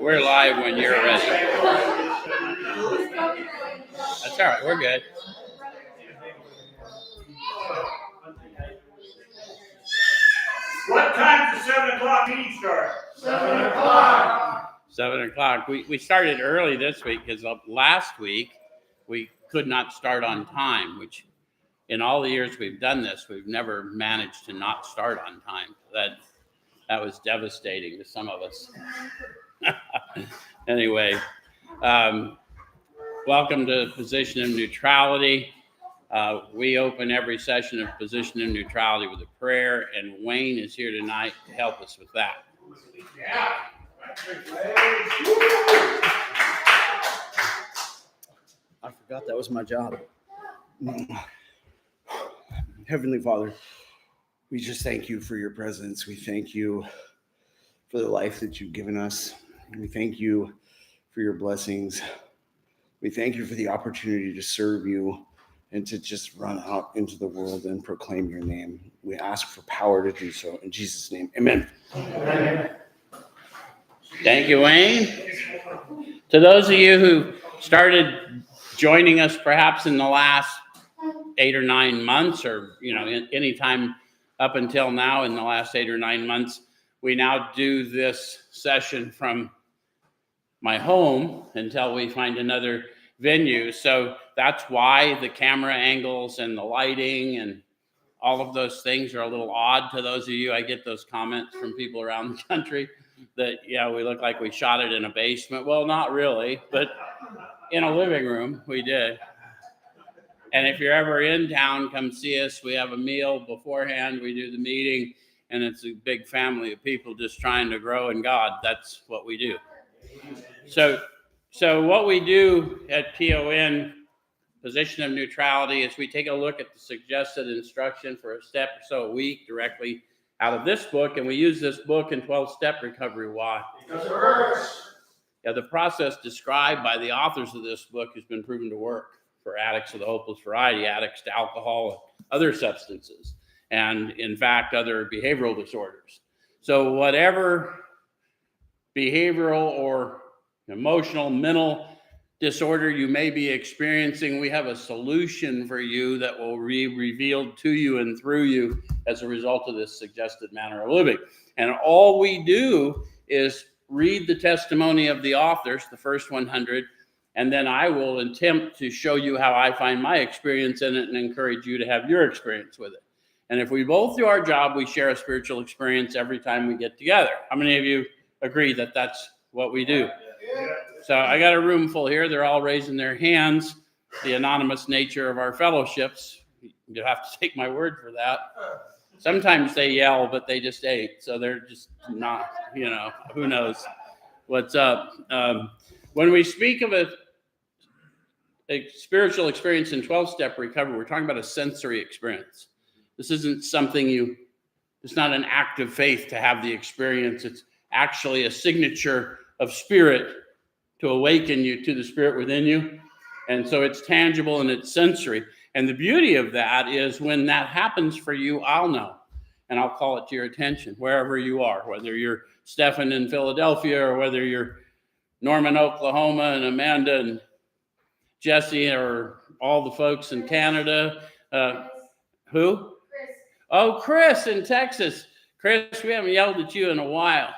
We're live when you're ready. That's all right. We're good. What time does 7 o'clock meeting start? 7 o'clock. 7 o'clock. We started early this week because last week we could not start on time, which in all the years we've done this, we've never managed to not start on time. That was devastating to some of us. Anyway, welcome to Position of Neutrality. We open every session of Position of Neutrality with a prayer, and Wayne is here tonight to help us with that. Yeah. I forgot that was my job. Heavenly Father, we just thank you for your presence. We thank you for the life that you've given us. We thank you for your blessings. We thank you for the opportunity to serve you and to just run out into the world and proclaim your name. We ask for power to do so. In Jesus' name, amen. Amen. Thank you, Wayne. To those of you who started joining us perhaps in the last 8 or 9 months, or any time up until now in the last 8 or 9 months, we now do this session from my home until we find another venue. So that's why the camera angles and the lighting and all of those things are a little odd to those of you. I get those comments from people around the country that, we look like we shot it in a basement. Well, not really, but in a living room, we did. And if you're ever in town, come see us. We have a meal beforehand. We do the meeting, and it's a big family of people just trying to grow in God. That's what we do. So what we do at PON, Position of Neutrality, is we take a look at the suggested instruction for a step or so a week directly out of this book, and we use this book in 12-step recovery. Why? Because it works. Yeah, the process described by the authors of this book has been proven to work for addicts of the hopeless variety, addicts to alcohol and other substances, and in fact, other behavioral disorders. So whatever behavioral or emotional, mental disorder you may be experiencing, we have a solution for you that will be revealed to you and through you as a result of this suggested manner of living. And all we do is read the testimony of the authors, the first 100, and then I will attempt to show you how I find my experience in it and encourage you to have your experience with it. And if we both do our job, we share a spiritual experience every time we get together. How many of you agree that that's what we do? So I got a room full here. They're all raising their hands. The anonymous nature of our fellowships, you have to take my word for that. Sometimes they yell, but they just ate. So they're just not, who knows what's up. When we speak of a spiritual experience in 12-step recovery, we're talking about a sensory experience. This isn't something it's not an act of faith to have the experience. It's actually a signature of spirit to awaken you to the spirit within you. And so it's tangible and it's sensory. And the beauty of that is when that happens for you, I'll know. And I'll call it to your attention wherever you are, whether you're Stephan in Philadelphia or whether you're Norman, Oklahoma, and Amanda and Jesse, or all the folks in Canada. Who? Chris. Oh, Chris in Texas. Chris, we haven't yelled at you in a while.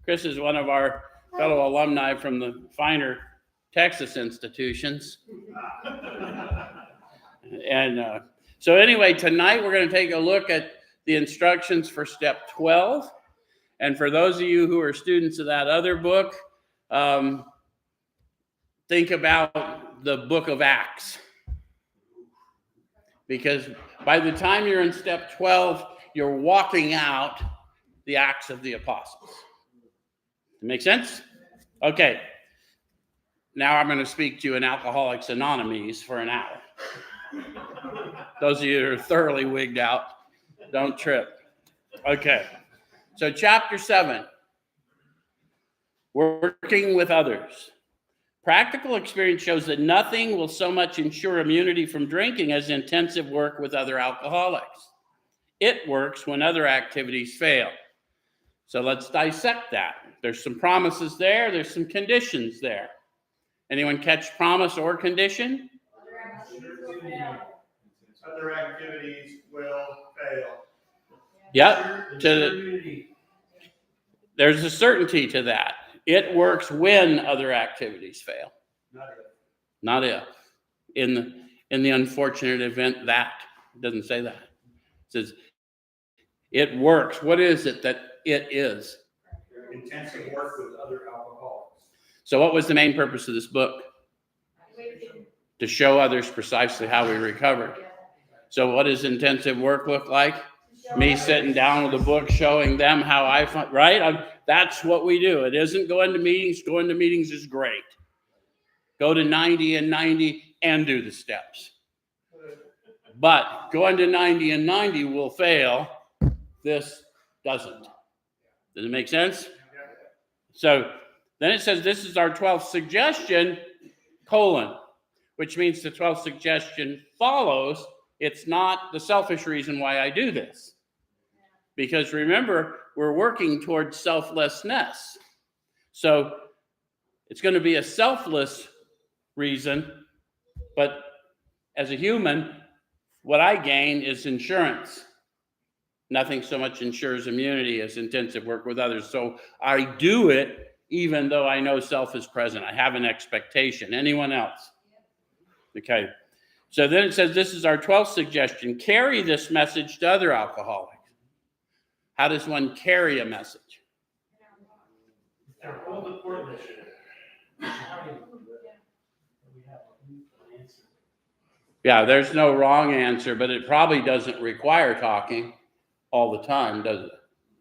Chris is one of our fellow alumni from the finer Texas institutions. And so anyway, tonight we're going to take a look at the instructions for step 12. And for those of you who are students of that other book, think about the book of Acts. Because by the time you're in step 12, you're walking out the Acts of the Apostles. Make sense? Okay. Now I'm going to speak to you in Alcoholics Anonymous for an hour. Those of you who are thoroughly wigged out, don't trip. Okay. So chapter 7, working with others. Practical experience shows that nothing will so much ensure immunity from drinking as intensive work with other alcoholics. It works when other activities fail. So let's dissect that. There's some promises there. There's some conditions there. Anyone catch promise or condition? Other activities will fail. Yep. There's a certainty to that. It works when other activities fail. Not if. In the unfortunate event that. It doesn't say that. It says it works. What is it that it is? Intensive work with other alcoholics. So what was the main purpose of this book? To show others precisely how we recovered. So what does intensive work look like? Me sitting down with a book showing them how I find, right? That's what we do. It isn't going to meetings. Going to meetings is great. Go to 90 and 90 and do the steps. But going to 90 and 90 will fail. This doesn't. Does it make sense? So then it says this is our 12th suggestion, which means the 12th suggestion follows. It's not the selfish reason why I do this. Because remember, we're working towards selflessness. So it's going to be a selfless reason, but as a human, what I gain is insurance. Nothing so much ensures immunity as intensive work with others. So I do it even though I know self is present. I have an expectation. Anyone else? Okay. So then it says this is our 12th suggestion. Carry this message to other alcoholics. How does one carry a message? Yeah, there's no wrong answer, but it probably doesn't require talking all the time, does it?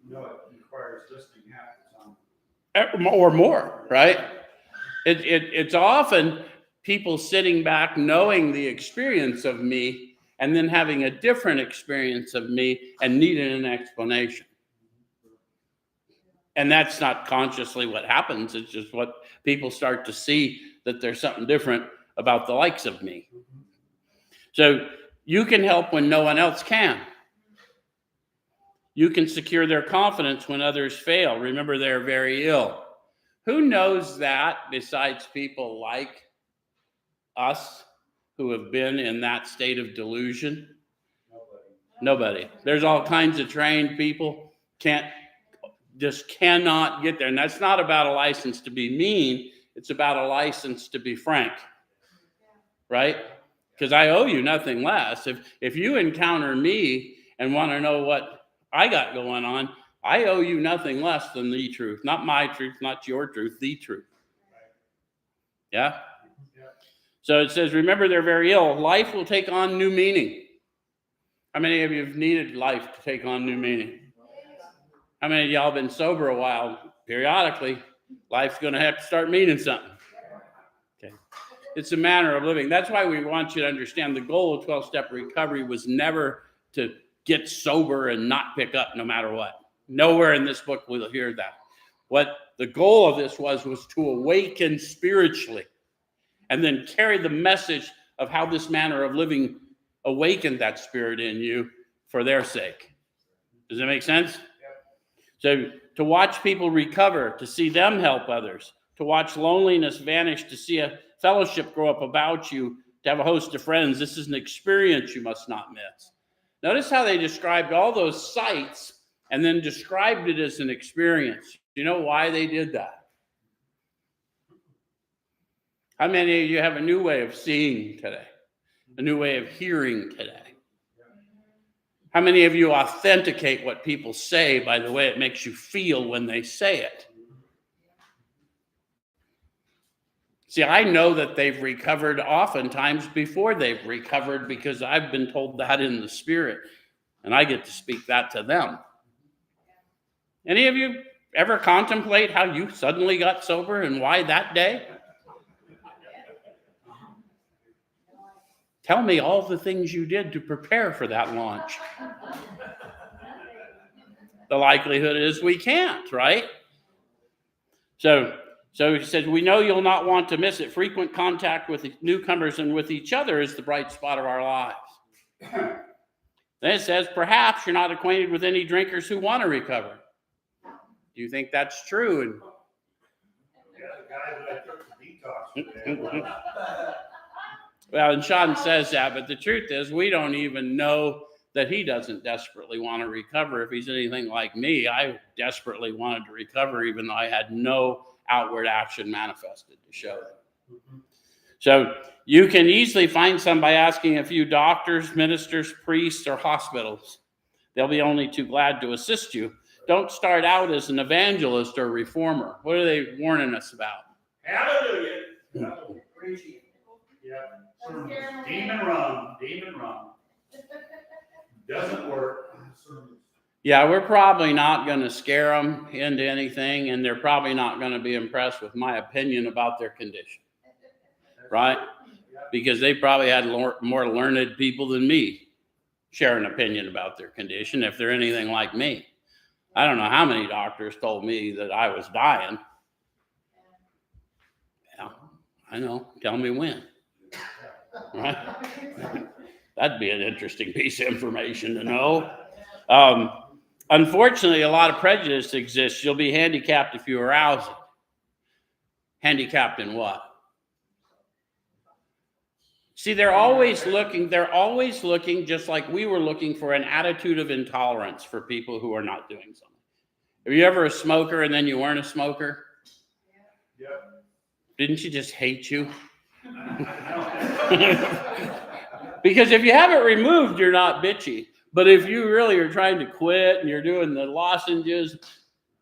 No, it requires listening half the time. Or more, right? It's often people sitting back knowing the experience of me and then having a different experience of me and needing an explanation. And that's not consciously what happens. It's just what people start to see, that there's something different about the likes of me. So you can help when no one else can. You can secure their confidence when others fail. Remember, they're very ill. Who knows that besides people like us who have been in that state of delusion? Nobody. There's all kinds of trained people cannot get there. And that's not about a license to be mean. It's about a license to be frank. Right? Because I owe you nothing less. If you encounter me and want to know what I got going on, I owe you nothing less than the truth. Not my truth, not your truth, the truth. Yeah? So it says, remember, they're very ill. Life will take on new meaning. How many of you have needed life to take on new meaning? How many of y'all been sober a while? Periodically, life's going to have to start meaning something. Okay. It's a manner of living. That's why we want you to understand the goal of 12-step recovery was never to get sober and not pick up no matter what. Nowhere in this book will you hear that. What the goal of this was to awaken spiritually and then carry the message of how this manner of living awakened that spirit in you for their sake. Does that make sense? So to watch people recover, to see them help others, to watch loneliness vanish, to see a fellowship grow up about you, to have a host of friends, this is an experience you must not miss. Notice how they described all those sights and then described it as an experience. Do you know why they did that? How many of you have a new way of seeing today? A new way of hearing today? How many of you authenticate what people say by the way it makes you feel when they say it? See, I know that they've recovered oftentimes before they've recovered because I've been told that in the spirit, and I get to speak that to them. Any of you ever contemplate how you suddenly got sober and why that day? Tell me all the things you did to prepare for that launch. The likelihood is we can't, right? So he said, we know you'll not want to miss it. Frequent contact with the newcomers and with each other is the bright spot of our lives. Then it says, perhaps you're not acquainted with any drinkers who want to recover. Do you think that's true? And Yeah, the guy that I took the detox with. well, and Sean says that, but the truth is we don't even know that he doesn't desperately want to recover. If he's anything like me, I desperately wanted to recover, even though I had no outward action manifested to show it. So you can easily find some by asking a few doctors, ministers, priests, or hospitals. They'll be only too glad to assist you. Don't start out as an evangelist or reformer. What are they warning us about? Hallelujah. Yeah. Demon run. Doesn't work. Yeah, we're probably not going to scare them into anything, and they're probably not going to be impressed with my opinion about their condition, right? Because they probably had more learned people than me share an opinion about their condition if they're anything like me. I don't know how many doctors told me that I was dying. Yeah, I know. Tell me when. Right? That'd be an interesting piece of information to know. Unfortunately, a lot of prejudice exists. You'll be handicapped if you arouse it. Handicapped in what? See, they're always looking, just like we were looking for an attitude of intolerance for people who are not doing something. Are you ever a smoker and then you weren't a smoker? Yeah. Didn't you just hate you? Because if you have it removed, you're not bitchy. But if you really are trying to quit and you're doing the lozenges,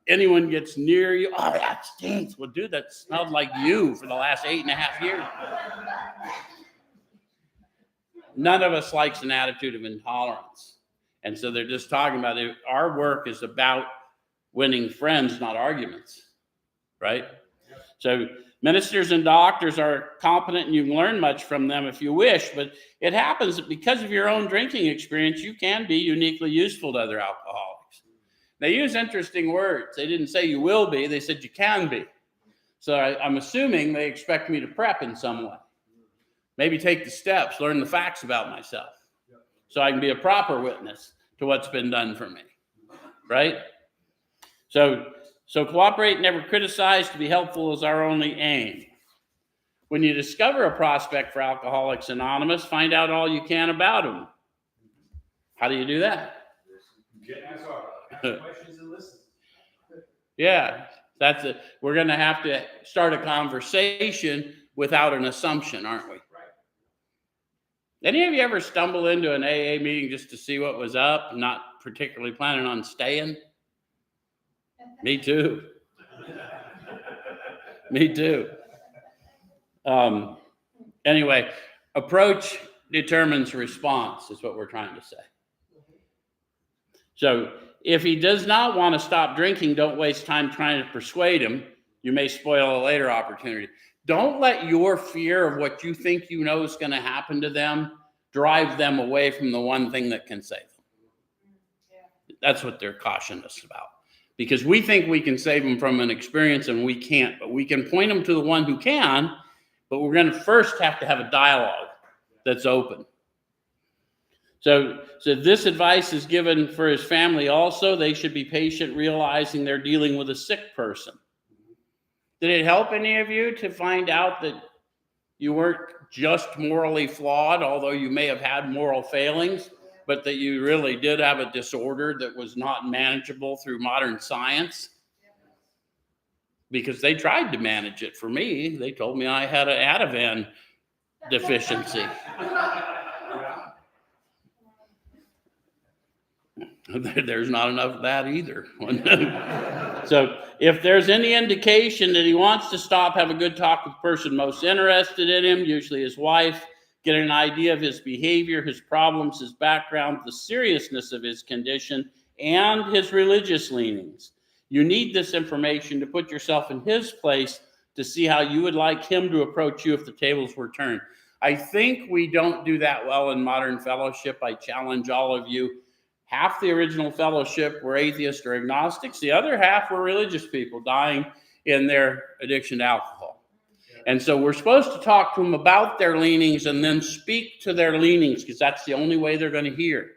anyone gets near you, oh, that stinks. Well, dude, that smelled like you for the last 8.5 years. None of us likes an attitude of intolerance. And so they're just talking about it. Our work is about winning friends, not arguments, right? So ministers and doctors are competent and you can learn much from them if you wish, but it happens that because of your own drinking experience, you can be uniquely useful to other alcoholics. They use interesting words. They didn't say you will be, they said you can be. So I'm assuming they expect me to prep in some way. Maybe take the steps, learn the facts about myself so I can be a proper witness to what's been done for me, right? So cooperate, never criticize. To be helpful is our only aim. When you discover a prospect for Alcoholics Anonymous, find out all you can about them. How do you do that? Ask questions and listen. Yeah, that's it. We're going to have to start a conversation without an assumption, aren't we? Any of you ever stumble into an AA meeting just to see what was up, not particularly planning on staying? Me too. Me too. Anyway, approach determines response is what we're trying to say. So if he does not want to stop drinking, don't waste time trying to persuade him. You may spoil a later opportunity. Don't let your fear of what you think you know is going to happen to them drive them away from the one thing that can save them. That's what they're cautioning us about. Because we think we can save them from an experience and we can't. But we can point them to the one who can, but we're going to first have to have a dialogue that's open. So this advice is given for his family also. They should be patient, realizing they're dealing with a sick person. Did it help any of you to find out that you weren't just morally flawed, although you may have had moral failings, but that you really did have a disorder that was not manageable through modern science? Because they tried to manage it for me. They told me I had an Ativan deficiency. There's not enough of that either. So if there's any indication that he wants to stop, have a good talk with the person most interested in him, usually his wife, get an idea of his behavior, his problems, his background, the seriousness of his condition, and his religious leanings. You need this information to put yourself in his place to see how you would like him to approach you if the tables were turned. I think we don't do that well in modern fellowship. I challenge all of you. Half the original fellowship were atheists or agnostics. The other half were religious people dying in their addiction to alcohol. And so we're supposed to talk to them about their leanings and then speak to their leanings, because that's the only way they're going to hear.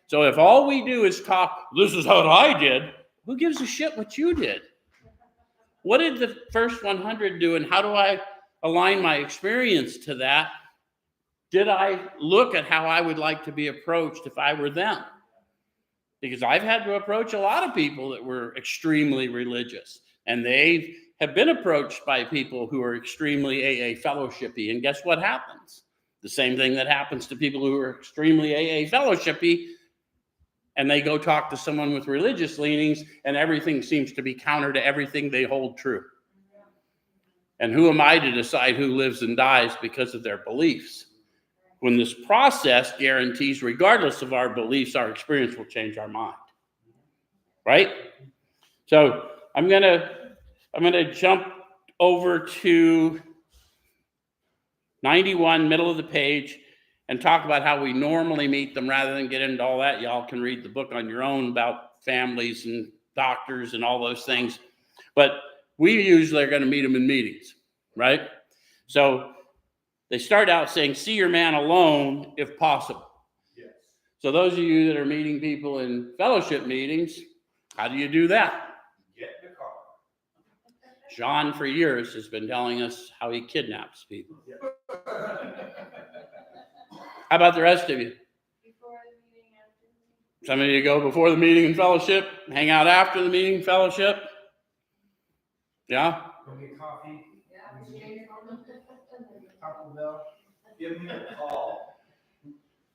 So if all we do is talk, this is what I did, Who gives a shit what you did? What did the first 100 do, and how do I align my experience to that? Did I look at how I would like to be approached if I were them? Because I've had to approach a lot of people that were extremely religious, and they have been approached by people who are extremely AA fellowshipy. And guess what happens? The same thing that happens to people who are extremely AA fellowshipy, and they go talk to someone with religious leanings, and everything seems to be counter to everything they hold true. And who am I to decide who lives and dies because of their beliefs? When this process guarantees, regardless of our beliefs, our experience will change our mind. Right? So I'm gonna jump over to 91, middle of the page, and talk about how we normally meet them. Rather than get into all that, y'all can read the book on your own about families and doctors and all those things. But we usually are going to meet them in meetings, right? So they start out saying, see your man alone if possible. Yes. So those of you that are meeting people in fellowship meetings, how do you do that? Get in the car. John, for years, has been telling us how he kidnaps people. How about the rest of you? Before the meeting, after. Some of you go before the meeting in fellowship, hang out after the meeting fellowship. Yeah? Go get coffee, Yeah. Taco Bell, give me a call.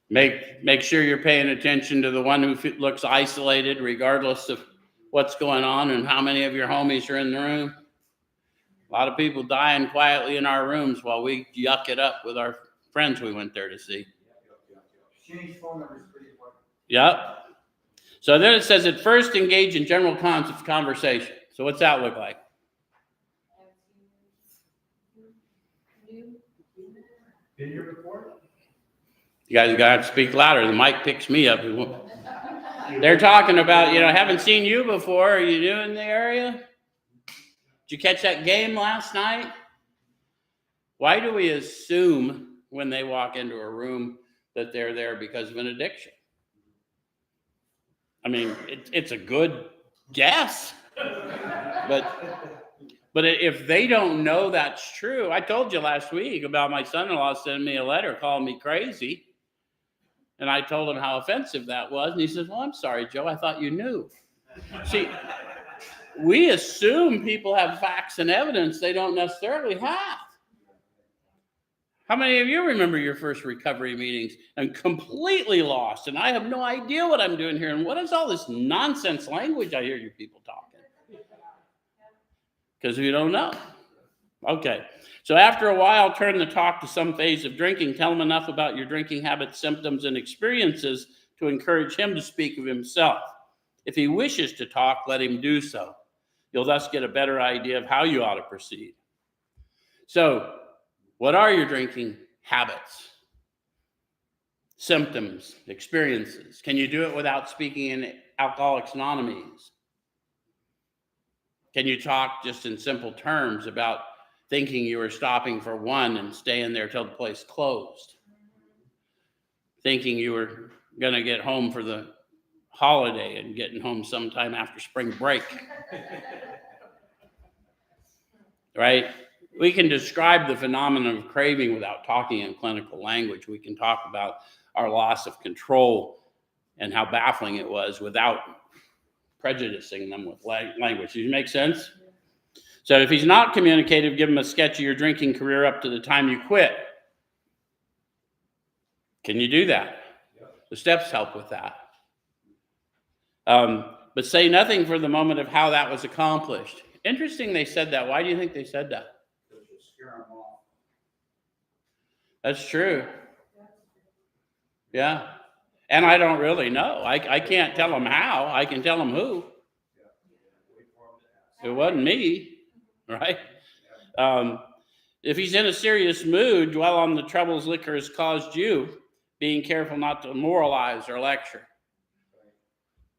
Make sure you're paying attention to the one who looks isolated, regardless of what's going on and how many of your homies are in the room. A lot of people dying quietly in our rooms while we yuck it up with our friends we went there to see. Exchange phone numbers pretty important. Yep. So then it says, at first engage in general conversation. So what's that look like? Been here before? You guys got to speak louder. The mic picks me up. They're talking about, haven't seen you before. Are you new in the area? Did you catch that game last night? Why do we assume when they walk into a room that they're there because of an addiction? I mean, it's a good guess. But if they don't know that's true, I told you last week about my son-in-law sending me a letter calling me crazy. And I told him how offensive that was. And he says, well, I'm sorry, Joe. I thought you knew. See, we assume people have facts and evidence they don't necessarily have. How many of you remember your first recovery meetings and completely lost? And I have no idea what I'm doing here. And what is all this nonsense language I hear you people talking? Because we don't know. Okay. So after a while, turn the talk to some phase of drinking. Tell him enough about your drinking habits, symptoms, and experiences to encourage him to speak of himself. If he wishes to talk, let him do so. You'll thus get a better idea of how you ought to proceed. So, what are your drinking habits, symptoms, experiences? Can you do it without speaking in Alcoholics Anonymous? Can you talk just in simple terms about thinking you were stopping for one and staying there till the place closed? Thinking you were going to get home for the holiday and getting home sometime after spring break. Right? We can describe the phenomenon of craving without talking in clinical language. We can talk about our loss of control and how baffling it was without prejudicing them with language. Does it make sense? So if he's not communicative, give him a sketch of your drinking career up to the time you quit. Can you do that? The steps help with that. But say nothing for the moment of how that was accomplished. Interesting they said that. Why do you think they said that? Because you'll scare them off. That's true. Yeah. And I don't really know. I can't tell them how. I can tell them who. It wasn't me, right? If he's in a serious mood, dwell on the troubles liquor has caused you, being careful not to moralize or lecture.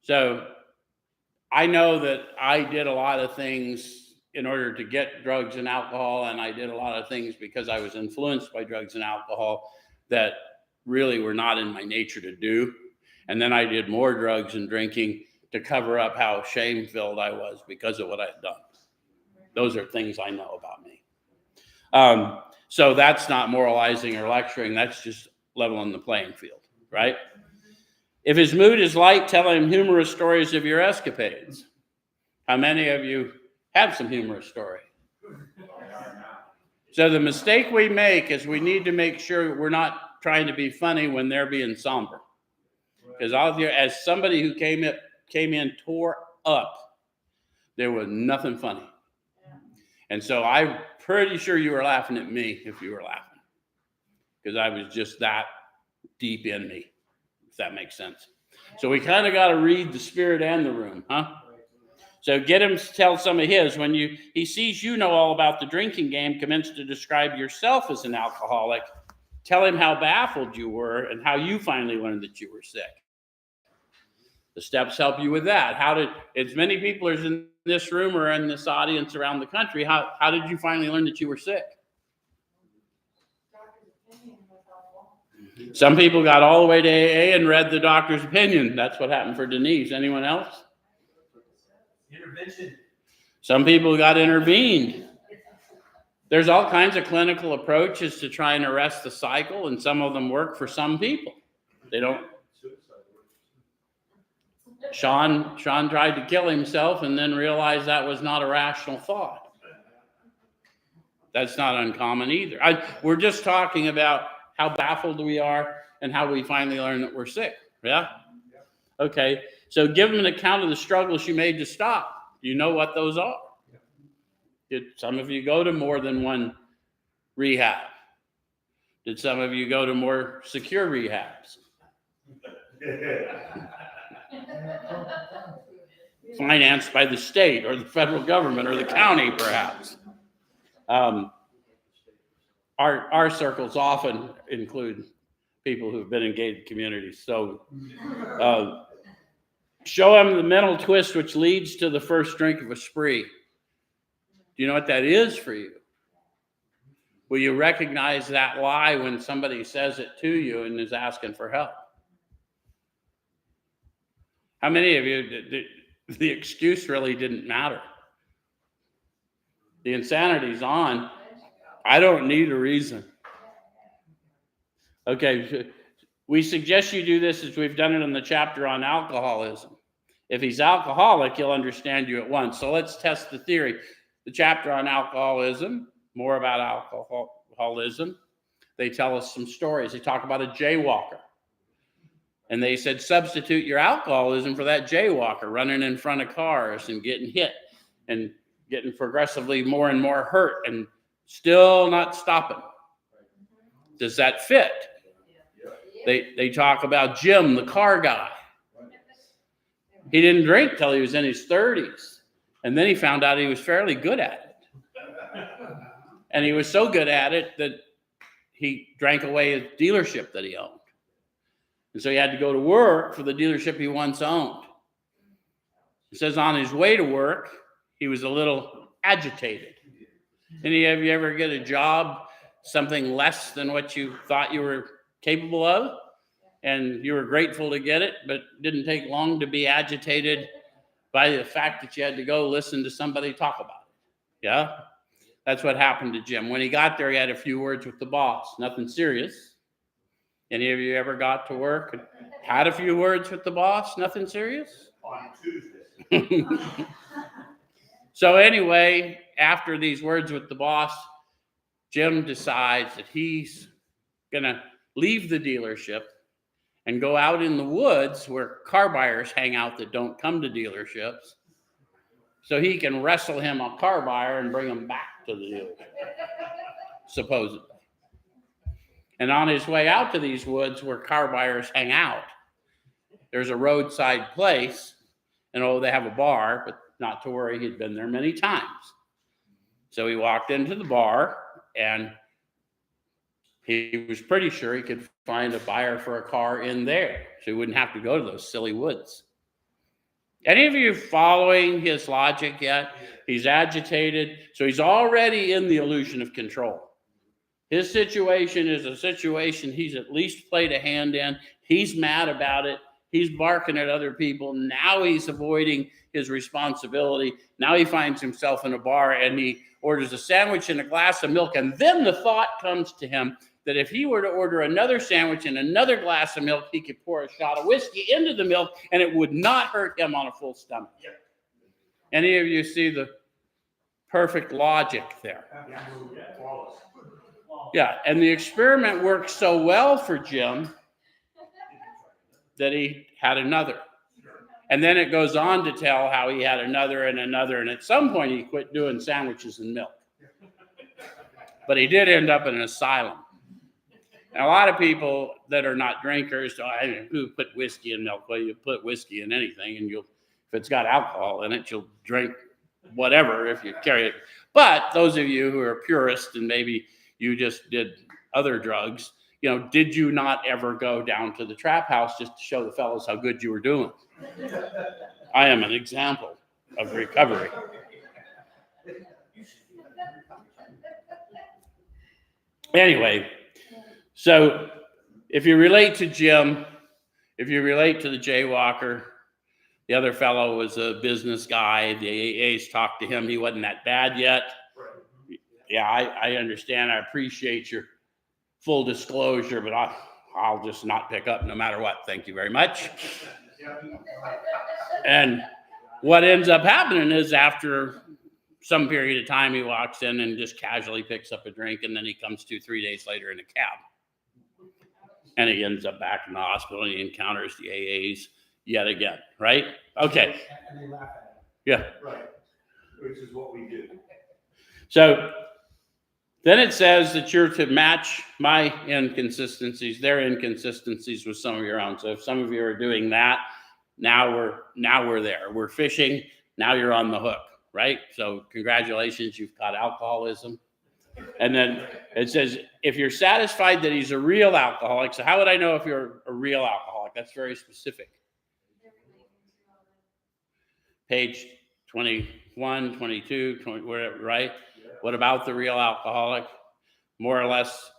So I know that I did a lot of things in order to get drugs and alcohol, and I did a lot of things because I was influenced by drugs and alcohol that really were not in my nature to do. And then I did more drugs and drinking to cover up how shame-filled I was because of what I had done. Those are things I know about me. So that's not moralizing or lecturing. That's just leveling the playing field, right? If his mood is light, tell him humorous stories of your escapades. How many of you have some humorous story? So the mistake we make is we need to make sure we're not trying to be funny when they're being somber. Because as somebody who came in tore up, there was nothing funny. And so I'm pretty sure you were laughing at me if you were laughing. Because I was just that deep in me, if that makes sense. So we kind of got to read the spirit and the room, huh? So get him to tell some of his. When he sees you know all about the drinking game, commence to describe yourself as an alcoholic. Tell him how baffled you were and how you finally learned that you were sick. The steps help you with that. As many people as in this room or in this audience around the country, how did you finally learn that you were sick? Some people got all the way to AA and read the doctor's opinion. That's what happened for Denise. Anyone else? Intervention. Some people got intervened. There's all kinds of clinical approaches to try and arrest the cycle, and some of them work for some people. They don't. Sean tried to kill himself and then realized that was not a rational thought. That's not uncommon either. We're just talking about how baffled we are and how we finally learn that we're sick. Yeah? Okay. So give them an account of the struggles you made to stop. You know what those are. Did some of you go to more than one rehab? Did some of you go to more secure rehabs? Financed by the state or the federal government or the county, perhaps. Our circles often include people who've been in gated communities. So show them the mental twist which leads to the first drink of a spree. Do you know what that is for you? Will you recognize that lie when somebody says it to you and is asking for help? How many of you, the excuse really didn't matter? The insanity's on. I don't need a reason. Okay, we suggest you do this as we've done it in the chapter on alcoholism. If he's alcoholic, he'll understand you at once. So let's test the theory. The chapter on alcoholism, more about alcoholism, they tell us some stories. They talk about a jaywalker. And they said, substitute your alcoholism for that jaywalker running in front of cars and getting hit and getting progressively more and more hurt and still not stopping. Does that fit? They talk about Jim, the car guy. He didn't drink till he was in his 30s. And then he found out he was fairly good at it. And he was so good at it that he drank away a dealership that he owned. And so he had to go to work for the dealership he once owned. It says on his way to work, he was a little agitated. Any of you ever get a job, something less than what you thought you were capable of? And you were grateful to get it, but it didn't take long to be agitated by the fact that you had to go listen to somebody talk about it. Yeah? That's what happened to Jim. When he got there, he had a few words with the boss. Nothing serious. Any of you ever got to work and had a few words with the boss? Nothing serious? On Tuesday. So anyway, after these words with the boss, Jim decides that he's going to leave the dealership and go out in the woods where car buyers hang out that don't come to dealerships so he can wrestle him a car buyer and bring him back to the dealership, supposedly. And on his way out to these woods where car buyers hang out, there's a roadside place, and they have a bar, but not to worry, he'd been there many times. So he walked into the bar, and he was pretty sure he could find a buyer for a car in there, so he wouldn't have to go to those silly woods. Any of you following his logic yet? He's agitated, so he's already in the illusion of control. His situation is a situation he's at least played a hand in. He's mad about it. He's barking at other people. Now he's avoiding his responsibility. Now he finds himself in a bar and he orders a sandwich and a glass of milk. And then the thought comes to him that if he were to order another sandwich and another glass of milk, he could pour a shot of whiskey into the milk and it would not hurt him on a full stomach. Any of you see the perfect logic there? Flawless. Yeah, and the experiment worked so well for Jim that he had another. And then it goes on to tell how he had another and another, and at some point he quit doing sandwiches and milk. But he did end up in an asylum. And a lot of people that are not drinkers, who put whiskey in milk? Well, you put whiskey in anything, and if it's got alcohol in it, you'll drink whatever if you carry it. But those of you who are purists and maybe you just did other drugs, did you not ever go down to the trap house just to show the fellows how good you were doing? I am an example of recovery. Anyway, so if you relate to Jim, if you relate to the jaywalker, the other fellow was a business guy. The AAs talked to him. He wasn't that bad yet. Yeah, I understand. I appreciate your full disclosure, but I'll just not pick up no matter what. Thank you very much. And what ends up happening is after some period of time, he walks in and just casually picks up a drink, and then he comes to 3 days later in a cab. And he ends up back in the hospital, and he encounters the AAs yet again, right? Okay. And they laugh at him. Yeah. Right. Which is what we do. So then it says that you're to match my inconsistencies, their inconsistencies with some of your own. So if some of you are doing that, now we're there. We're fishing. Now you're on the hook, right? So congratulations, you've caught alcoholism. And then it says, if you're satisfied that he's a real alcoholic, so how would I know if you're a real alcoholic? That's very specific. Page 21, 22, 20, right? What about the real alcoholic? More or less,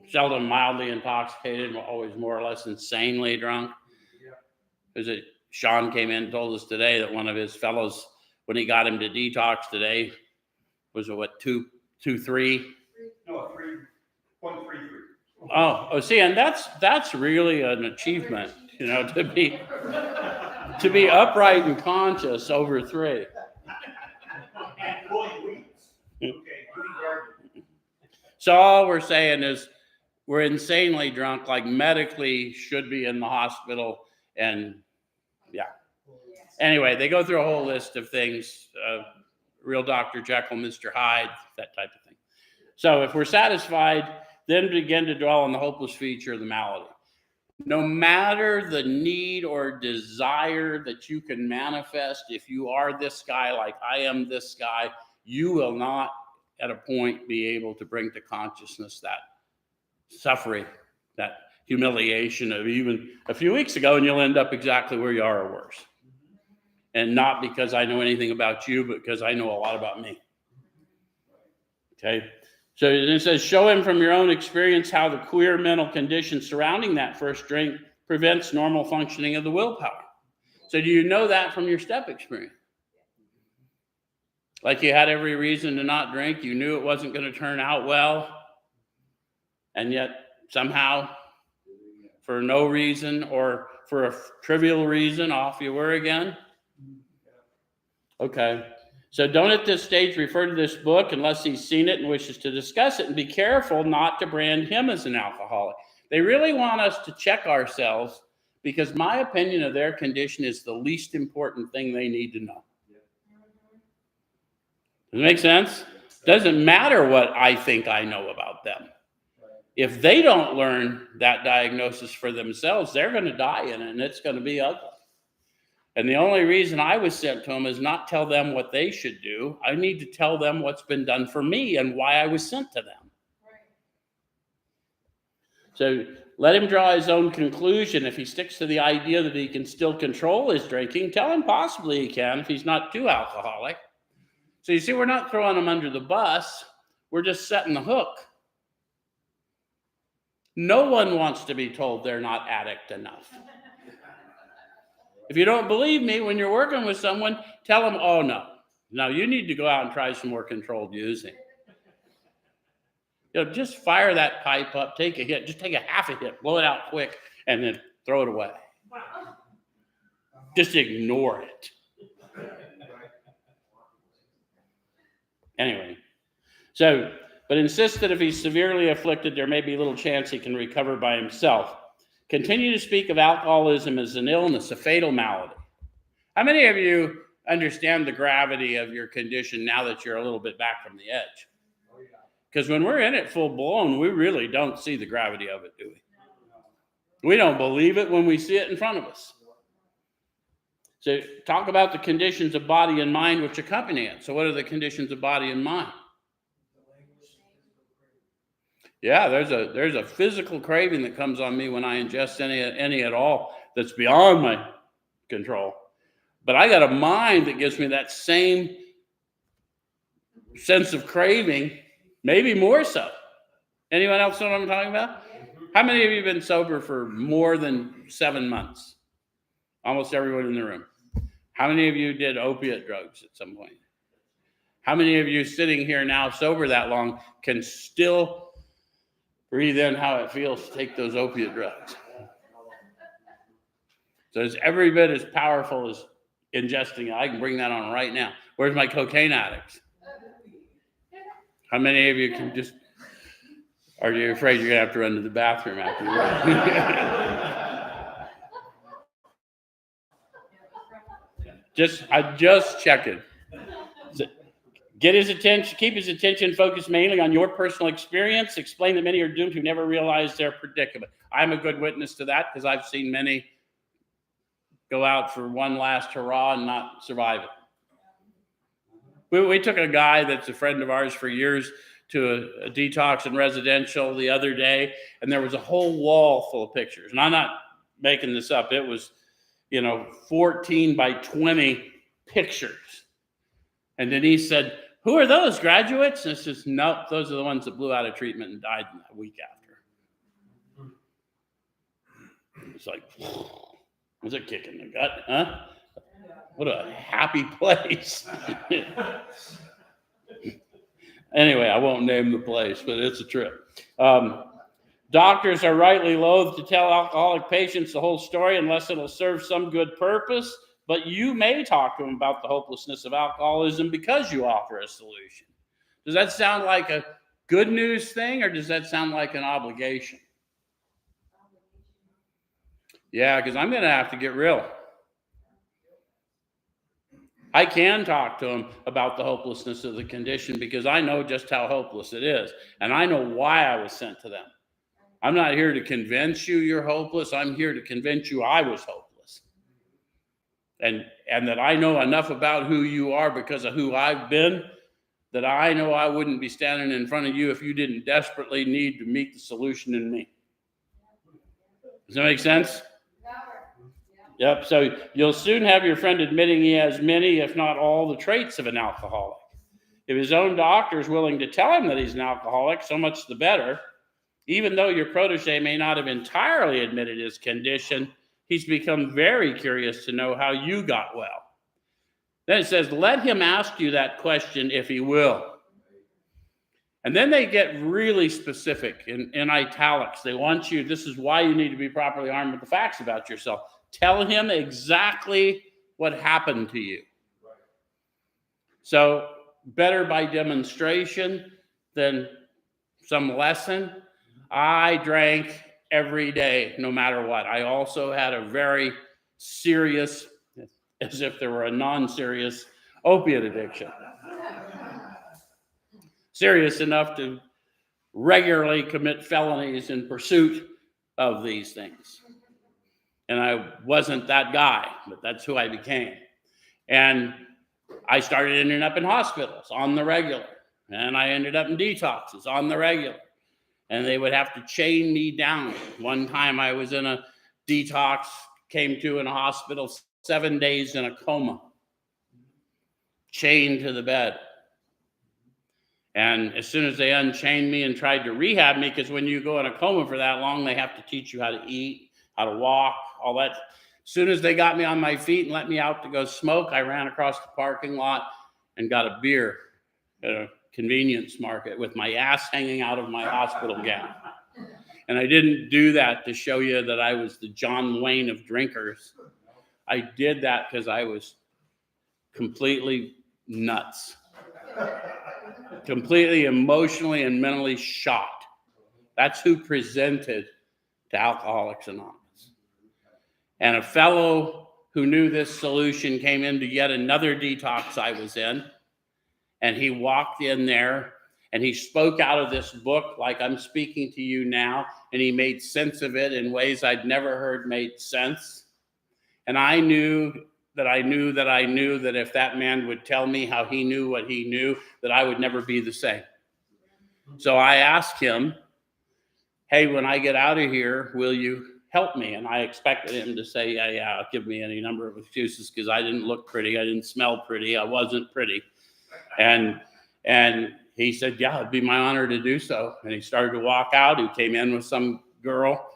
seldom mildly intoxicated, always more or less insanely drunk. Because Sean came in and told us today that one of his fellows, when he got him to detox today, was it what, 2.3? No, 3.33. Oh, see, and that's really an achievement, to be upright and conscious over 3. And pulling weeds. Okay, good garden. So all we're saying is we're insanely drunk, like medically should be in the hospital. And yeah. Anyway, they go through a whole list of things, real Dr. Jekyll, Mr. Hyde, that type of thing. So if we're satisfied, then begin to dwell on the hopeless feature of the malady. No matter the need or desire that you can manifest, if you are this guy like I am this guy, you will not at a point be able to bring to consciousness that suffering, that humiliation of even a few weeks ago, and you'll end up exactly where you are or worse. And not because I know anything about you, but because I know a lot about me. Okay? So it says, show him from your own experience how the queer mental condition surrounding that first drink prevents normal functioning of the willpower. So do you know that from your step experience? Like you had every reason to not drink, you knew it wasn't going to turn out well, and yet somehow, for no reason or for a trivial reason, off you were again? Okay. So don't at this stage refer to this book unless he's seen it and wishes to discuss it, and be careful not to brand him as an alcoholic. They really want us to check ourselves because my opinion of their condition is the least important thing they need to know. Does it make sense? Doesn't matter what I think I know about them. If they don't learn that diagnosis for themselves, they're going to die in it, and it's going to be ugly. And the only reason I was sent to them is not tell them what they should do. I need to tell them what's been done for me and why I was sent to them. So let him draw his own conclusion. If he sticks to the idea that he can still control his drinking, tell him possibly he can if he's not too alcoholic. So you see, we're not throwing them under the bus. We're just setting the hook. No one wants to be told they're not addict enough. If you don't believe me, when you're working with someone, tell them, oh, no, you need to go out and try some more controlled using. Just fire that pipe up, take a hit, just take a half a hit, blow it out quick, and then throw it away. Just ignore it. Anyway, but insist that if he's severely afflicted, there may be little chance he can recover by himself. Continue to speak of alcoholism as an illness, a fatal malady. How many of you understand the gravity of your condition now that you're a little bit back from the edge? Because when we're in it full blown, we really don't see the gravity of it, do we? We don't believe it when we see it in front of us. So talk about the conditions of body and mind which accompany it. So what are the conditions of body and mind? Yeah, there's a physical craving that comes on me when I ingest any at all that's beyond my control. But I got a mind that gives me that same sense of craving, maybe more so. Anyone else know what I'm talking about? How many of you have been sober for more than 7 months? Almost everyone in the room. How many of you did opiate drugs at some point? How many of you sitting here now sober that long can still breathe in how it feels to take those opiate drugs? So it's every bit as powerful as ingesting it. I can bring that on right now. Where's my cocaine addicts? How many of you can just, are you afraid you're going to have to run to the bathroom after you run? I'm just checking. Get his attention, keep his attention focused mainly on your personal experience. Explain that many are doomed who never realize their predicament. I'm a good witness to that because I've seen many go out for one last hurrah and not survive it. We took a guy that's a friend of ours for years to a detox in residential the other day, and there was a whole wall full of pictures. And I'm not making this up. It was, 14 by 20 pictures. And Denise said, "Who are those, graduates?" And I says, "Nope, those are the ones that blew out of treatment and died a week after." It's like, was a kick in the gut, huh? What a happy place. Anyway, I won't name the place, but it's a trip. Doctors are rightly loath to tell alcoholic patients the whole story unless it'll serve some good purpose, but you may talk to them about the hopelessness of alcoholism because you offer a solution. Does that sound like a good news thing, or does that sound like an obligation? Yeah, because I'm going to have to get real. I can talk to them about the hopelessness of the condition because I know just how hopeless it is. And I know why I was sent to them. I'm not here to convince you you're hopeless. I'm here to convince you I was hopeless. And that I know enough about who you are because of who I've been, that I know I wouldn't be standing in front of you if you didn't desperately need to meet the solution in me. Does that make sense? Yep. So you'll soon have your friend admitting he has many, if not all, the traits of an alcoholic. If his own doctor is willing to tell him that he's an alcoholic, so much the better. Even though your protege may not have entirely admitted his condition, he's become very curious to know how you got well. Then it says, let him ask you that question if he will. And then they get really specific in italics. They want you, this is why you need to be properly armed with the facts about yourself. Tell him exactly what happened to you. So better by demonstration than some lesson. I drank every day, no matter what. I also had a very serious, as if there were a non-serious, opiate addiction. Serious enough to regularly commit felonies in pursuit of these things. And I wasn't that guy, but that's who I became. And I started ending up in hospitals on the regular. And I ended up in detoxes on the regular. And they would have to chain me down. One time I was in a detox, came to in a hospital, 7 days in a coma, chained to the bed. And as soon as they unchained me and tried to rehab me, because when you go in a coma for that long, they have to teach you how to eat, how to walk, all that. As soon as they got me on my feet and let me out to go smoke, I ran across the parking lot and got a beer at a convenience market with my ass hanging out of my hospital gown. And I didn't do that to show you that I was the John Wayne of drinkers. I did that because I was completely nuts, completely emotionally and mentally shot. That's who presented to Alcoholics Anonymous. And a fellow who knew this solution came into yet another detox I was in, and he walked in there and he spoke out of this book like I'm speaking to you now, and he made sense of it in ways I'd never heard made sense. And I knew that if that man would tell me how he knew what he knew, that I would never be the same. So I asked him, hey, when I get out of here, will you help me? And I expected him to say, yeah, give me any number of excuses because I didn't look pretty. I didn't smell pretty. I wasn't pretty. And he said, yeah, it'd be my honor to do so. And he started to walk out. He came in with some girl.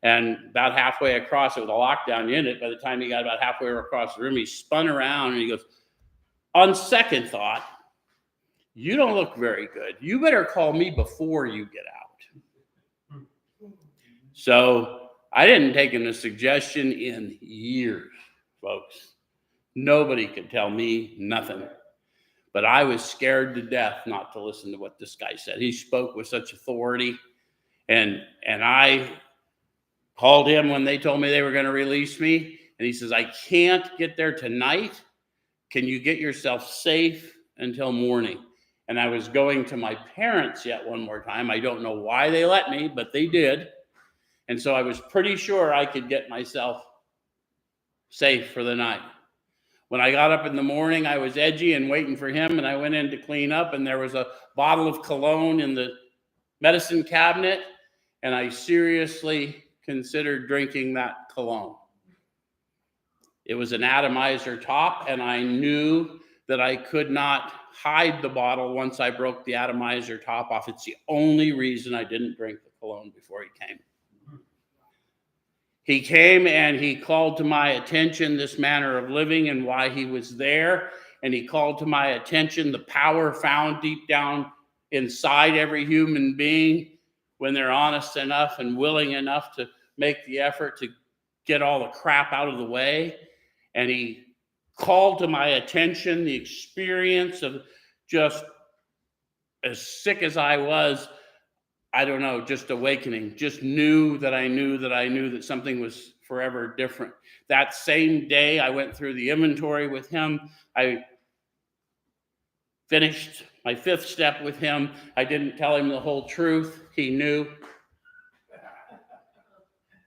And about halfway across, it was a lockdown unit. By the time he got about halfway across the room, he spun around and he goes, on second thought, you don't look very good. You better call me before you get out. So I didn't take in a suggestion in years, folks. Nobody could tell me nothing. But I was scared to death not to listen to what this guy said. He spoke with such authority. And I called him when they told me they were going to release me. And he says, I can't get there tonight. Can you get yourself safe until morning? And I was going to my parents yet one more time. I don't know why they let me, but they did. And so I was pretty sure I could get myself safe for the night. When I got up in the morning, I was edgy and waiting for him, and I went in to clean up, and there was a bottle of cologne in the medicine cabinet, and I seriously considered drinking that cologne. It was an atomizer top, and I knew that I could not hide the bottle once I broke the atomizer top off. It's the only reason I didn't drink the cologne before he came. He came and he called to my attention this manner of living and why he was there. And he called to my attention the power found deep down inside every human being when they're honest enough and willing enough to make the effort to get all the crap out of the way. And he called to my attention the experience of just as sick as I was, I don't know, just awakening, just knew that something was forever different. That same day, I went through the inventory with him. I finished my 5th step with him. I didn't tell him the whole truth. He knew.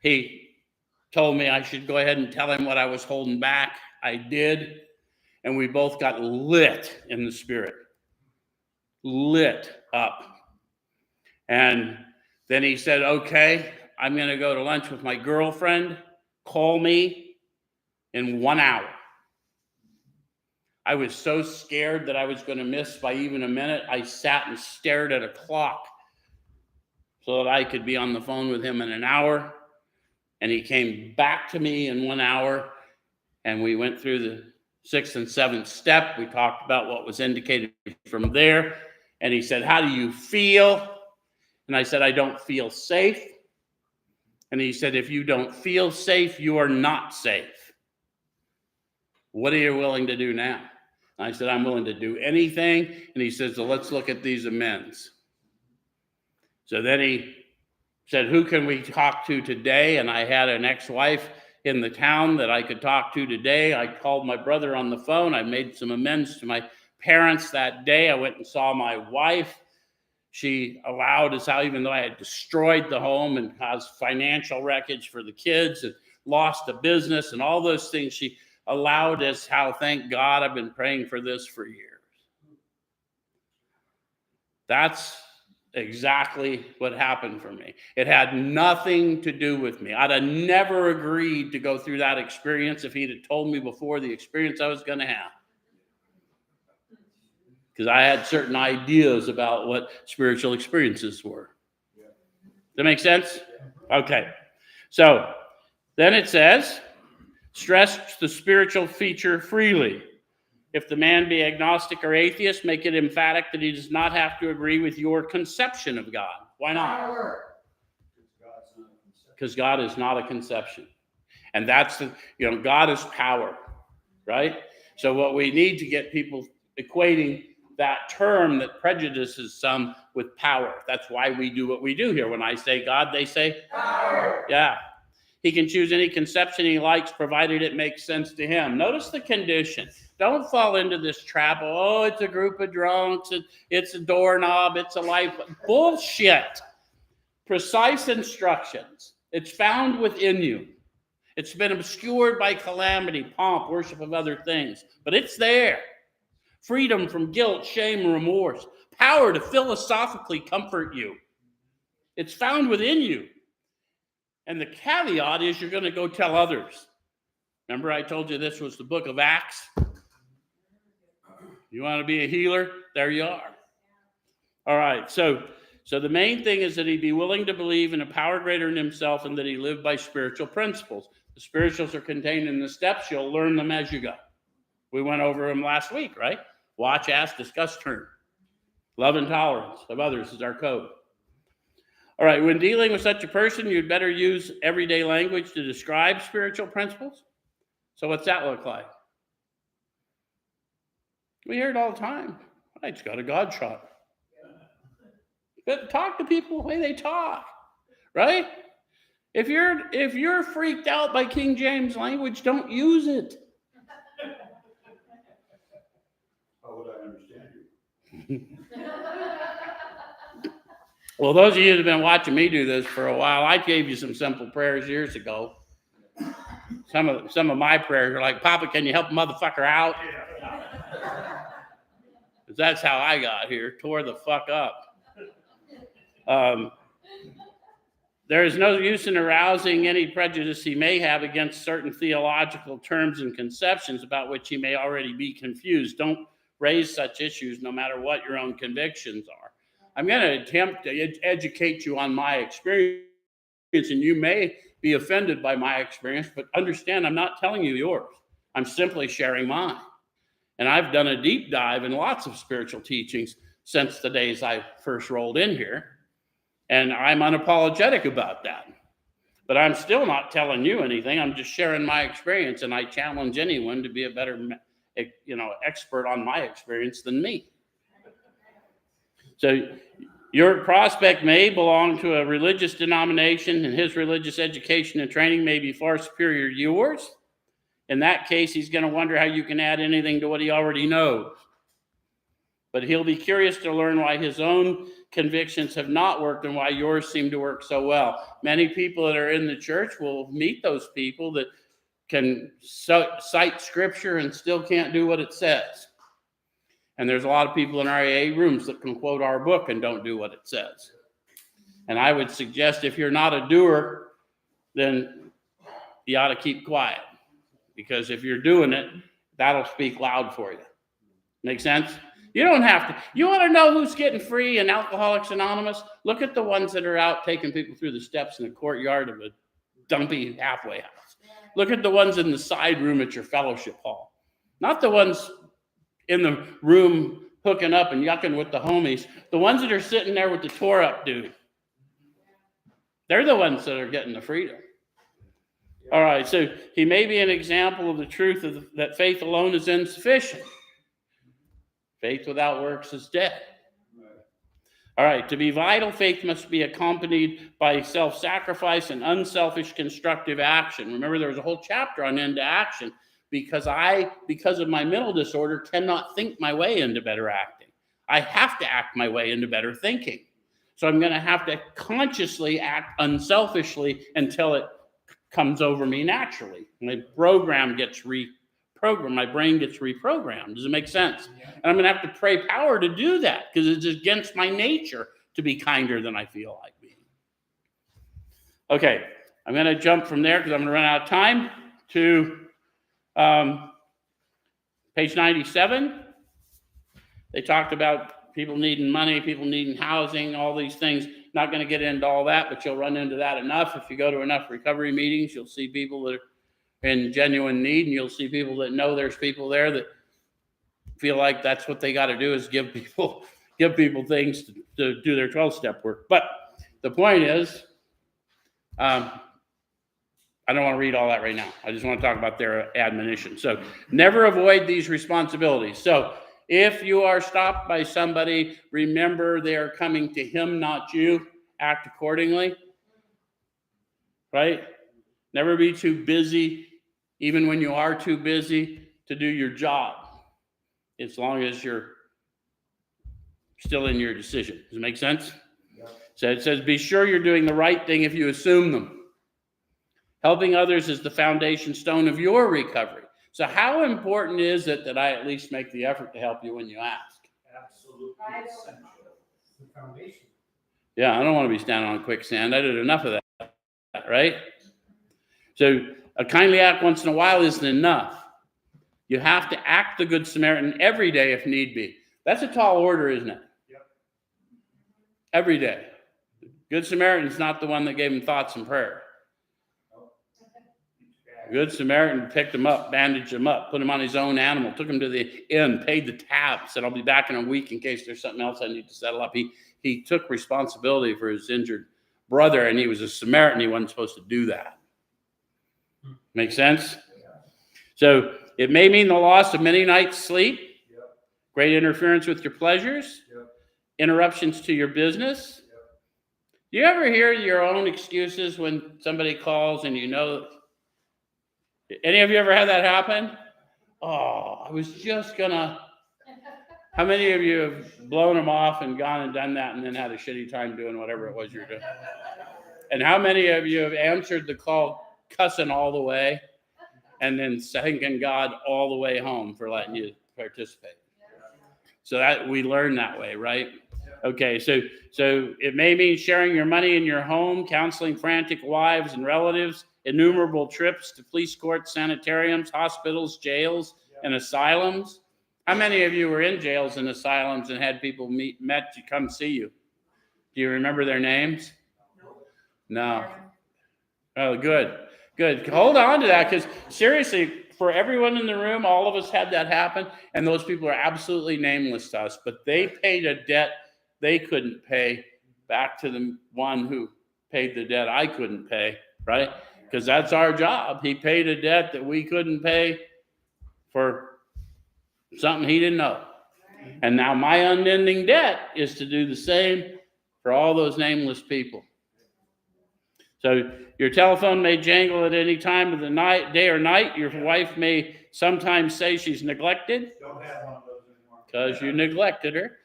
He told me I should go ahead and tell him what I was holding back. I did. And we both got lit in the spirit. Lit up. And then he said, okay, I'm going to go to lunch with my girlfriend. Call me in 1 hour. I was so scared that I was going to miss by even a minute. I sat and stared at a clock so that I could be on the phone with him in an hour. And he came back to me in 1 hour. And we went through the 6th and 7th step. We talked about what was indicated from there. And he said, how do you feel? And I said, I don't feel safe. And he said, if you don't feel safe, you are not safe. What are you willing to do now? And I said, I'm willing to do anything. And he says, so let's look at these amends. So then he said, who can we talk to today? And I had an ex-wife in the town that I could talk to today. I called my brother on the phone. I made some amends to my parents that day. I went and saw my wife. She allowed us out, even though I had destroyed the home and caused financial wreckage for the kids and lost a business and all those things. She allowed us how, thank God, I've been praying for this for years. That's exactly what happened for me. It had nothing to do with me. I'd have never agreed to go through that experience if he'd have told me before the experience I was going to have. Because I had certain ideas about what spiritual experiences were. Does that make sense? Okay. So then it says, Stress the spiritual feature freely. If the man be agnostic or atheist, make it emphatic that he does not have to agree with your conception of God. Why not? Because God is not a conception. And that's the, God is power, right? So what we need to get people equating that term that prejudices some with power. That's why we do what we do here. When I say God, they say power. Yeah. He can choose any conception he likes, provided it makes sense to him. Notice the condition. Don't fall into this trap. Oh, it's a group of drunks. It's a doorknob. It's a life. Bullshit. Precise instructions. It's found within you. It's been obscured by calamity, pomp, worship of other things. But it's there. Freedom from guilt, shame, and remorse. Power to philosophically comfort you. It's found within you. And the caveat is you're going to go tell others. Remember I told you this was the book of Acts? You want to be a healer? There you are. All right, so the main thing is that he be willing to believe in a power greater than himself and that he live by spiritual principles. The spirituals are contained in the steps. You'll learn them as you go. We went over them last week, right? Watch, ask, discuss, turn. Love and tolerance of others is our code. All right, when dealing with such a person, you'd better use everyday language to describe spiritual principles. So what's that look like? We hear it all the time. I just got a God shot. But talk to people the way they talk, right? If you're freaked out by King James language, don't use it. How would I understand you? Well, those of you that have been watching me do this for a while, I gave you some simple prayers years ago. Some of my prayers are like, Papa, can you help a motherfucker out? Because that's how I got here, tore the fuck up. There is no use in arousing any prejudice he may have against certain theological terms and conceptions about which he may already be confused. Don't raise such issues no matter what your own convictions are. I'm going to attempt to educate you on my experience, and you may be offended by my experience, but understand I'm not telling you yours. I'm simply sharing mine. And I've done a deep dive in lots of spiritual teachings since the days I first rolled in here. And I'm unapologetic about that. But I'm still not telling you anything. I'm just sharing my experience, and I challenge anyone to be a better, expert on my experience than me. So your prospect may belong to a religious denomination, and his religious education and training may be far superior to yours. In that case, he's going to wonder how you can add anything to what he already knows. But he'll be curious to learn why his own convictions have not worked and why yours seem to work so well. Many people that are in the church will meet those people that can cite scripture and still can't do what it says. And there's a lot of people in our AA rooms that can quote our book and don't do what it says. And I would suggest if you're not a doer, then you ought to keep quiet. Because if you're doing it, that'll speak loud for you. Make sense? You don't have to. You want to know who's getting free in Alcoholics Anonymous? Look at the ones that are out taking people through the steps in the courtyard of a dumpy halfway house. Look at the ones in the side room at your fellowship hall. Not the ones in the room hooking up and yucking with the homies. The ones that are sitting there with the tore up dude. They're the ones that are getting the freedom. All right, so he may be an example of the truth of that faith alone is insufficient. Faith without works is dead. All right, to be vital, faith must be accompanied by self-sacrifice and unselfish constructive action. Remember, there was a whole chapter on into action because of my mental disorder, cannot think my way into better acting. I have to act my way into better thinking. So I'm going to have to consciously act unselfishly until it comes over me naturally. My program gets reprogrammed. My brain gets reprogrammed. Does it make sense? And I'm going to have to pray power to do that because it's against my nature to be kinder than I feel like being. Okay, I'm going to jump from there because I'm going to run out of time to page 97. They talked about people needing money, people needing housing, all these things. Not going to get into all that, but you'll run into that enough. If you go to enough recovery meetings, you'll see people that in genuine need, and you'll see people that know there's people there that feel like that's what they got to do is give people things to do their 12-step work. But the point is, I don't want to read all that right now. I just want to talk about their admonition. So never avoid these responsibilities. So if you are stopped by somebody, remember they are coming to him, not you. Act accordingly. Right? Never be too busy, even when you are too busy, to do your job, as long as you're still in your decision. Does it make sense? Yeah. So it says, be sure you're doing the right thing if you assume them. Helping others is the foundation stone of your recovery. So how important is it that I at least make the effort to help you when you ask? Absolutely essential. It's the foundation. Yeah, I don't want to be standing on quicksand. I did enough of that, right? So a kindly act once in a while isn't enough. You have to act the Good Samaritan every day if need be. That's a tall order, isn't it? Yep. Every day. Good Samaritan's not the one that gave him thoughts and prayer. Good Samaritan picked him up, bandaged him up, put him on his own animal, took him to the inn, paid the tab, said, I'll be back in a week in case there's something else I need to settle up. He took responsibility for his injured brother, and he was a Samaritan. He wasn't supposed to do that. Make sense? So it may mean the loss of many nights' sleep, great interference with your pleasures, interruptions to your business. Do you ever hear your own excuses when somebody calls and you know? Any of you ever had that happen? Oh, I was just gonna. How many of you have blown them off and gone and done that and then had a shitty time doing whatever it was you're doing? And how many of you have answered the call cussing all the way and then thanking God all the way home for letting you participate? So that we learn that way, right? Okay, so it may mean sharing your money in your home, counseling frantic wives and relatives, innumerable trips to police courts, sanitariums, hospitals, jails, and asylums. How many of you were in jails and asylums and had people met to come see you? Do you remember their names? No. Oh, good. Hold on to that, because seriously, for everyone in the room, all of us had that happen, and those people are absolutely nameless to us, but they paid a debt they couldn't pay back to the one who paid the debt I couldn't pay, right? Because that's our job. He paid a debt that we couldn't pay for something he didn't know. And now my unending debt is to do the same for all those nameless people. So your telephone may jangle at any time of the night, day or night. Your wife may sometimes say she's neglected. Don't have one of those anymore. Because you neglected her.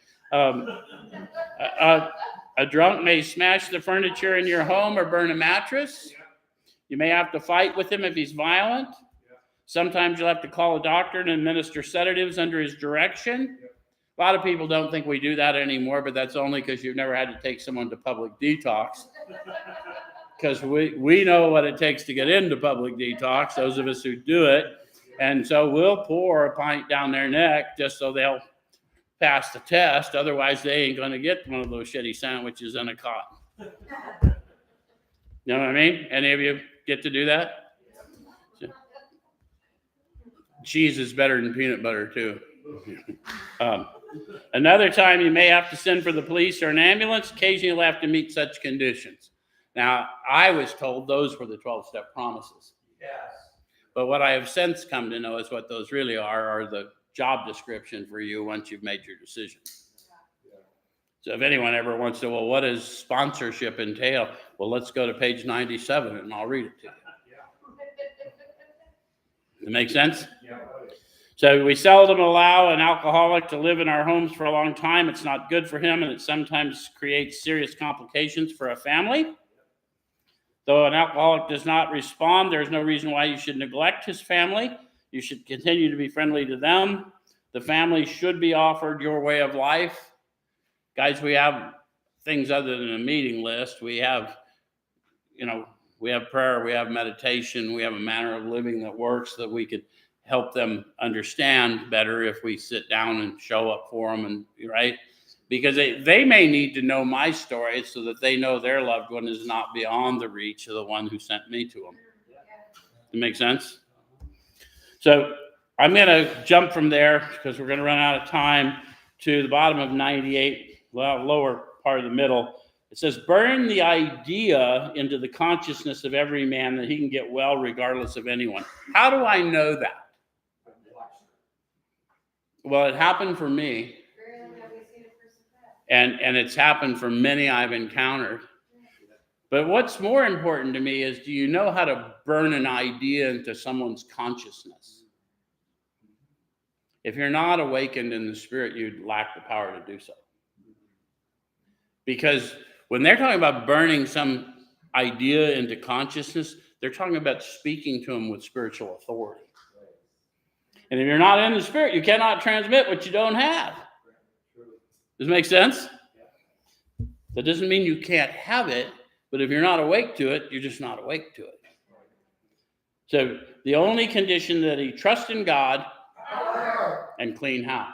A drunk may smash the furniture in your home or burn a mattress. You may have to fight with him if he's violent. Sometimes you'll have to call a doctor and administer sedatives under his direction. A lot of people don't think we do that anymore, but that's only because you've never had to take someone to public detox. Because we know what it takes to get into public detox, those of us who do it. And so we'll pour a pint down their neck just so they'll pass the test. Otherwise, they ain't going to get one of those shitty sandwiches in a cot. You know what I mean? Any of you get to do that? Cheese is better than peanut butter, too. Another time, you may have to send for the police or an ambulance. Occasionally, you'll have to meet such conditions. Now, I was told those were the 12-step promises. Yes. But what I have since come to know is what those really are the job description for you once you've made your decision. So if anyone ever wants to, well, what does sponsorship entail? Well, let's go to page 97 and I'll read it to you. Does it make sense? Yeah. So we seldom allow an alcoholic to live in our homes for a long time. It's not good for him, and it sometimes creates serious complications for a family. Though an alcoholic does not respond, there's no reason why you should neglect his family. You should continue to be friendly to them. The family should be offered your way of life. Guys, we have things other than a meeting list. We have, we have prayer, we have meditation, we have a manner of living that works that we could help them understand better if we sit down and show up for them, and right? Because they may need to know my story so that they know their loved one is not beyond the reach of the one who sent me to them. Does it make sense? So I'm going to jump from there because we're going to run out of time to the bottom of 98, well, lower part of the middle. It says, burn the idea into the consciousness of every man that he can get well regardless of anyone. How do I know that? Well, it happened for me. Rarely have we seen a person that. And it's happened for many I've encountered. But what's more important to me is, do you know how to burn an idea into someone's consciousness? If you're not awakened in the spirit, you lack the power to do so. Because when they're talking about burning some idea into consciousness, they're talking about speaking to them with spiritual authority. And if you're not in the spirit, you cannot transmit what you don't have. Does it make sense? That doesn't mean you can't have it, but if you're not awake to it, you're just not awake to it. So the only condition that he trusts in God and clean house,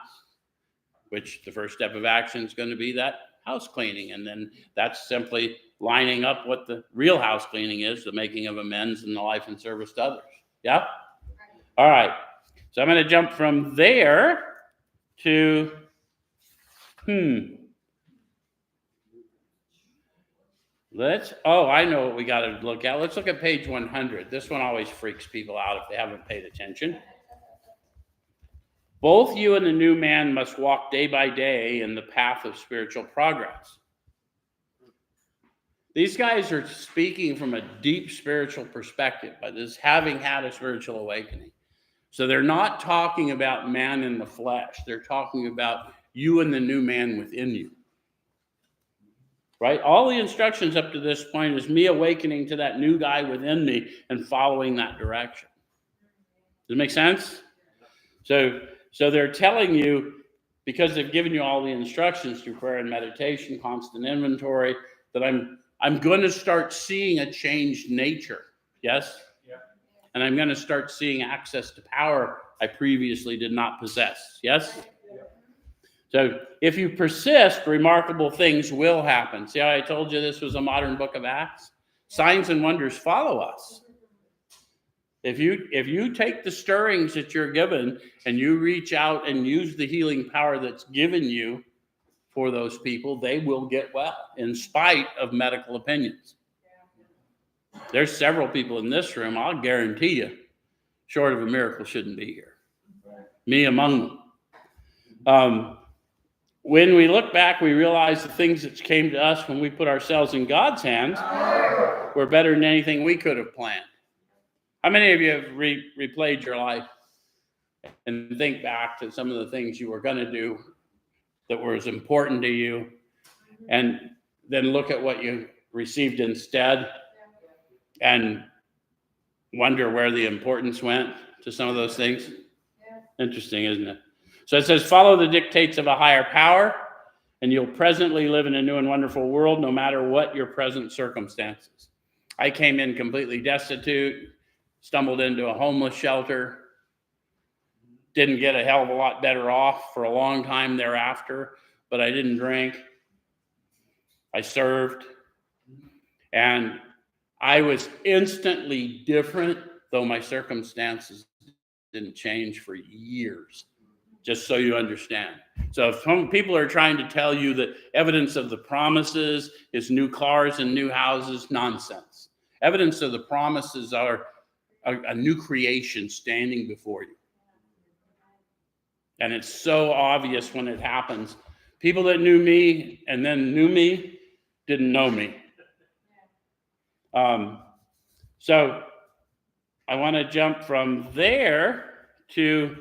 which the first step of action is going to be that house cleaning. And then that's simply lining up what the real house cleaning is, the making of amends in the life and service to others. Yeah? All right. So I'm going to jump from there to, I know what we got to look at. Let's look at page 100. This one always freaks people out if they haven't paid attention. Both you and the new man must walk day by day in the path of spiritual progress. These guys are speaking from a deep spiritual perspective, but as having had a spiritual awakening. So they're not talking about man in the flesh. They're talking about you and the new man within you. Right? All the instructions up to this point is me awakening to that new guy within me and following that direction. Does it make sense? So they're telling you, because they've given you all the instructions through prayer and meditation, constant inventory, that I'm going to start seeing a changed nature. Yes? Yeah. And I'm going to start seeing access to power I previously did not possess. Yes? Yeah. So if you persist, remarkable things will happen. See how I told you this was a modern book of Acts? Signs and wonders follow us. If you take the stirrings that you're given and you reach out and use the healing power that's given you for those people, they will get well in spite of medical opinions. There's several people in this room, I'll guarantee you, short of a miracle, shouldn't be here. Me among them. When we look back, we realize the things that came to us when we put ourselves in God's hands were better than anything we could have planned. How many of you have replayed your life and think back to some of the things you were going to do that were as important to you, and then look at what you received instead and wonder where the importance went to some of those things? Interesting, isn't it? So it says, follow the dictates of a higher power, and you'll presently live in a new and wonderful world, no matter what your present circumstances. I came in completely destitute, stumbled into a homeless shelter, didn't get a hell of a lot better off for a long time thereafter, but I didn't drink. I served, and I was instantly different, though my circumstances didn't change for years. Just so you understand. So if some people are trying to tell you that evidence of the promises is new cars and new houses, nonsense. Evidence of the promises are a new creation standing before you. And it's so obvious when it happens. People that knew me and then knew me didn't know me. So I want to jump from there to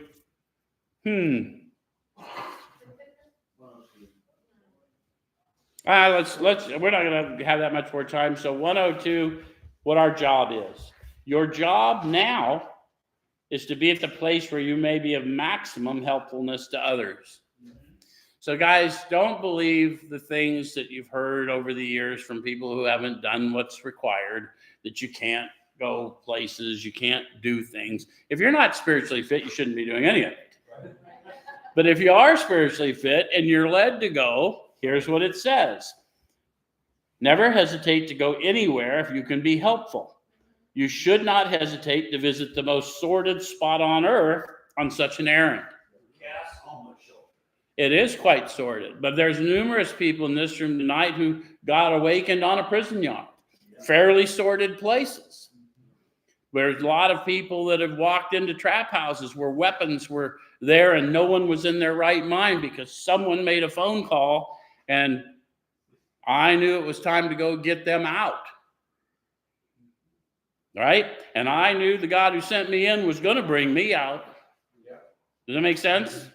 let's we're not going to have that much more time. So 102, what our job is. Your job now is to be at the place where you may be of maximum helpfulness to others. So guys, don't believe the things that you've heard over the years from people who haven't done what's required, that you can't go places, you can't do things. If you're not spiritually fit, you shouldn't be doing any of it. But if you are spiritually fit and you're led to go, here's what it says. Never hesitate to go anywhere if you can be helpful. You should not hesitate to visit the most sordid spot on earth on such an errand. Cast on my shoulder. It is quite sordid, but there's numerous people in this room tonight who got awakened on a prison yard. Fairly sordid places. There's a lot of people that have walked into trap houses where weapons were there and no one was in their right mind because someone made a phone call and I knew it was time to go get them out. Right? And I knew the God who sent me in was going to bring me out. Does that make sense?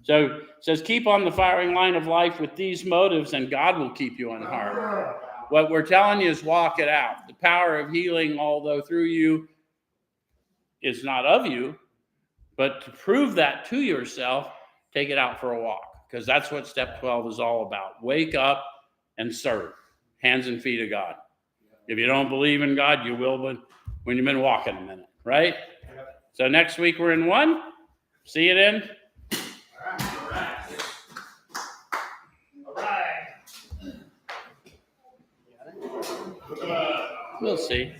So it says, keep on the firing line of life with these motives and God will keep you unharmed. What we're telling you is walk it out. The power of healing, although through you, is not of you, but to prove that to yourself, take it out for a walk, because that's what step 12 is all about. Wake up and serve. Hands and feet of God. If you don't believe in God, you will when you've been walking a minute, right? So next week we're in 1. See you then. All right. We'll see.